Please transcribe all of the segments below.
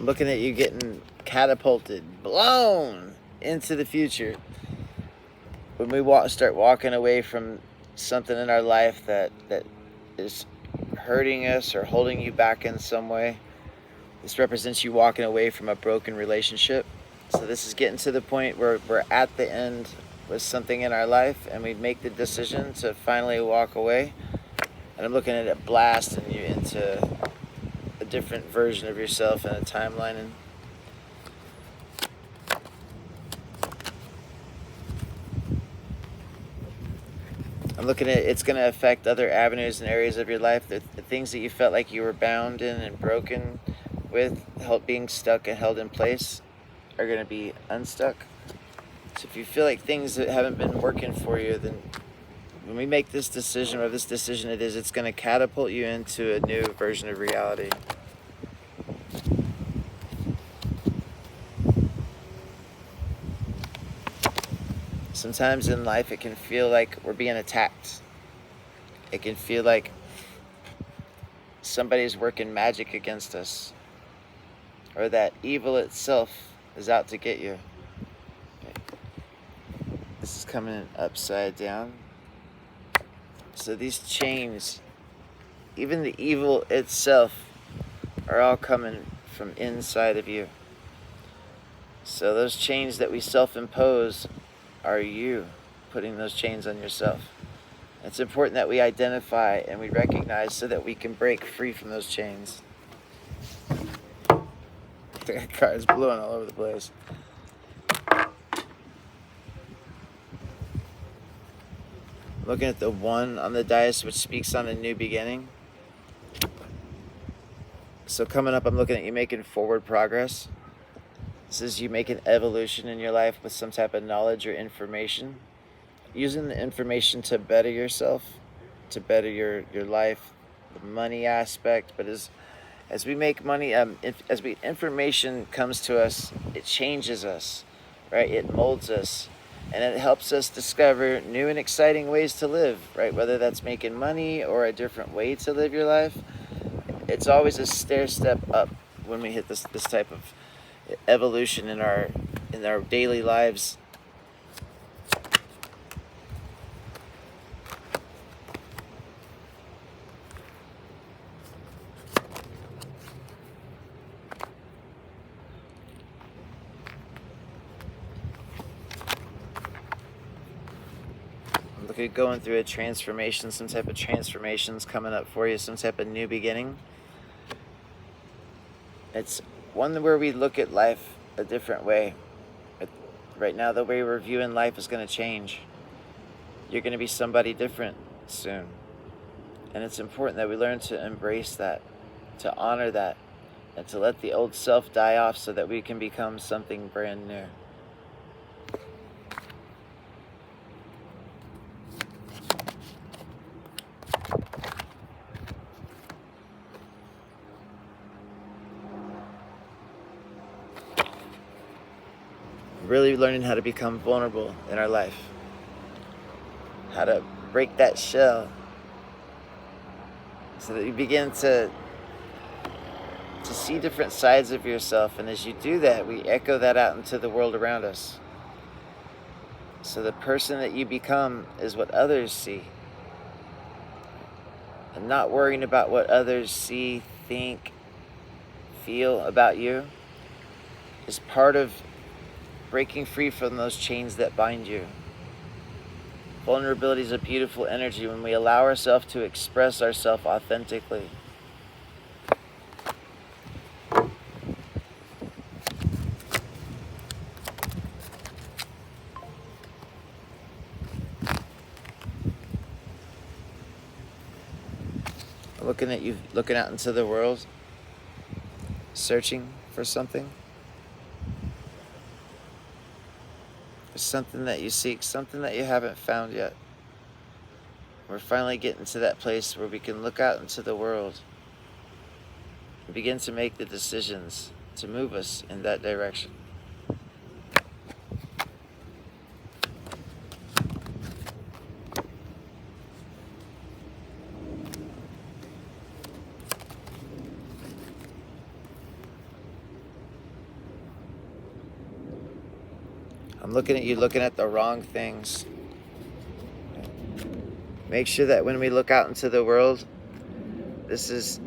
looking at you getting catapulted, blown into the future. When we start walking away from something in our life that is hurting us or holding you back in some way, this represents you walking away from a broken relationship. So this is getting to the point where we're at the end with something in our life, and we make the decision to finally walk away. And I'm looking at it blasting you into a different version of yourself in a timeline. And I'm looking at it's going to affect other avenues and areas of your life. The things that you felt like you were bound in and broken with, being stuck and held in place, are going to be unstuck. So if you feel like things that haven't been working for you, then when we make this decision, or this decision it's going to catapult you into a new version of reality. Sometimes in life it can feel like we're being attacked. It can feel like somebody's working magic against us, or that evil itself is out to get you. This is coming upside down. So these chains, even the evil itself, are all coming from inside of you. So those chains that we self-impose are you putting those chains on yourself. It's important that we identify and we recognize so that we can break free from those chains. That card's blowing all over the place. Looking at the 1 on the dice, which speaks on a new beginning. So coming up, I'm looking at you making forward progress. This is you making evolution in your life with some type of knowledge or information. Using the information to better yourself, to better your life, the money aspect. But as we make money, information comes to us, it changes us, right? It molds us. And it helps us discover new and exciting ways to live, right? Whether that's making money or a different way to live your life. It's always a stair step up when we hit this type of evolution in our daily lives. Look at going through a transformation, some type of transformations coming up for you, some type of new beginning. It's one where we look at life a different way. Right now, the way we're viewing life is going to change. You're going to be somebody different soon. And it's important that we learn to embrace that, to honor that, and to let the old self die off so that we can become something brand new. Really learning how to become vulnerable in our life. How to break that shell so that you begin to see different sides of yourself. And as you do that, we echo that out into the world around us. So the person that you become is what others see. And not worrying about what others see, think, feel about you is part of breaking free from those chains that bind you. Vulnerability is a beautiful energy when we allow ourselves to express ourselves authentically. Looking at you, looking out into the world, searching for something. Something that you seek, something that you haven't found yet. We're finally getting to that place where we can look out into the world and begin to make the decisions to move us in that direction. I'm looking at you looking at the wrong things. Make sure that when we look out into the world, this is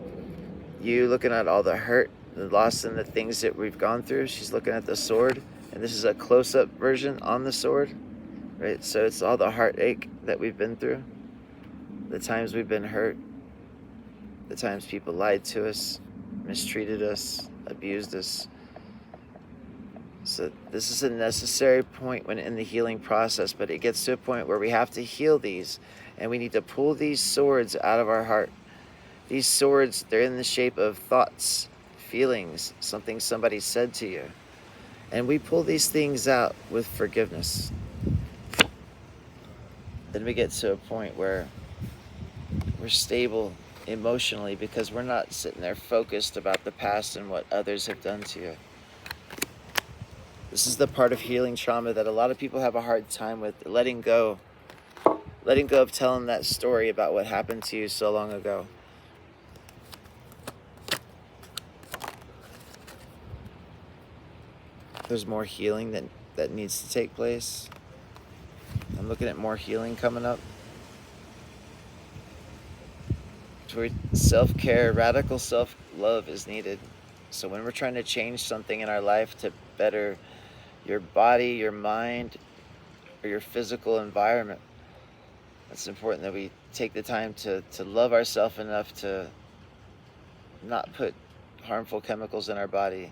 you looking at all the hurt, the loss, and the things that we've gone through. She's looking at the sword, and this is a close-up version on the sword, right? So it's all the heartache that we've been through, the times we've been hurt, the times people lied to us, mistreated us, abused us. So this is a necessary point when in the healing process, but it gets to a point where we have to heal these, and we need to pull these swords out of our heart. These swords, they're in the shape of thoughts, feelings, something somebody said to you. And we pull these things out with forgiveness. Then we get to a point where we're stable emotionally because we're not sitting there focused about the past and what others have done to you. This is the part of healing trauma that a lot of people have a hard time with, letting go. Letting go of telling that story about what happened to you so long ago. There's more healing that needs to take place. I'm looking at more healing coming up. Self-care, radical self-love is needed. So when we're trying to change something in our life to better your body, your mind, or your physical environment, it's important that we take the time to love ourselves enough to not put harmful chemicals in our body,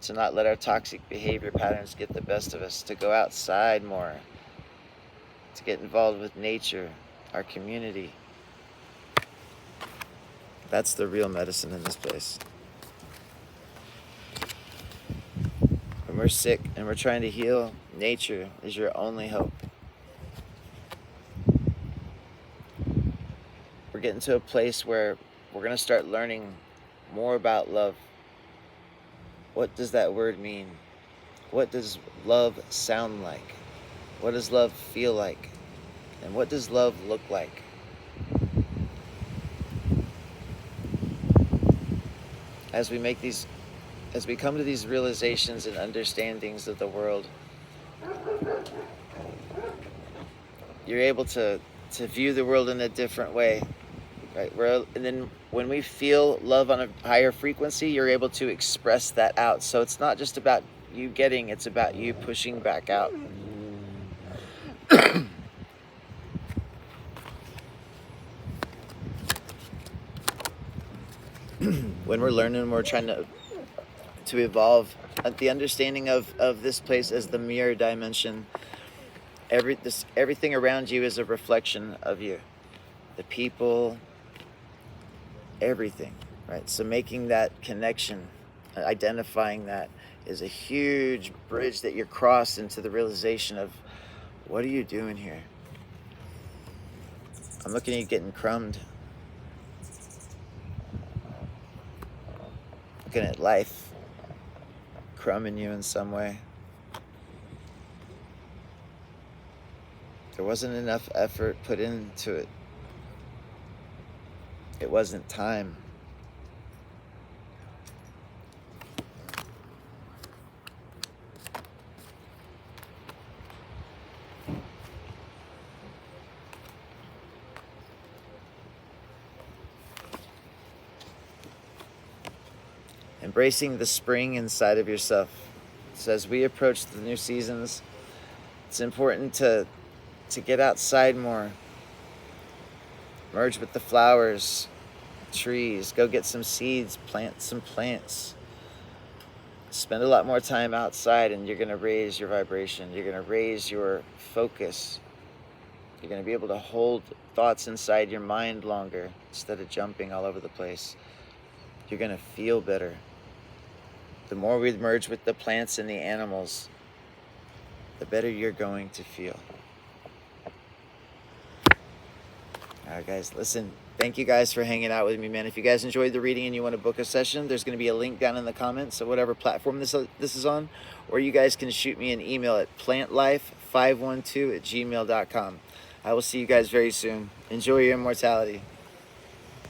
to not let our toxic behavior patterns get the best of us, to go outside more, to get involved with nature, our community. That's the real medicine in this place. When we're sick and we're trying to heal, nature is your only hope. We're getting to a place where we're going to start learning more about love. What does that word mean? What does love sound like? What does love feel like? And what does love look like? As we come to these realizations and understandings of the world, you're able to view the world in a different way, right? And then when we feel love on a higher frequency, you're able to express that out. So it's not just about you getting, it's about you pushing back out. When we're learning, we're trying to evolve at the understanding of this place as the mirror dimension. Everything around you is a reflection of you. The people, everything, right? So making that connection, identifying that is a huge bridge that you're crossed into the realization of, what are you doing here? I'm looking at you getting crumbed. Looking at life crumbing you in some way. There wasn't enough effort put into it. It wasn't time. Embracing the spring inside of yourself. So as we approach the new seasons, it's important to get outside more. Merge with the flowers, trees, go get some seeds, plant some plants. Spend a lot more time outside and you're going to raise your vibration. You're going to raise your focus. You're going to be able to hold thoughts inside your mind longer instead of jumping all over the place. You're going to feel better. The more we merge with the plants and the animals, the better you're going to feel. All right, guys, listen, thank you guys for hanging out with me, man. If you guys enjoyed the reading and you want to book a session, there's going to be a link down in the comments, so whatever platform this is on, or you guys can shoot me an email at plantlife512@gmail.com. I will see you guys very soon. Enjoy your immortality.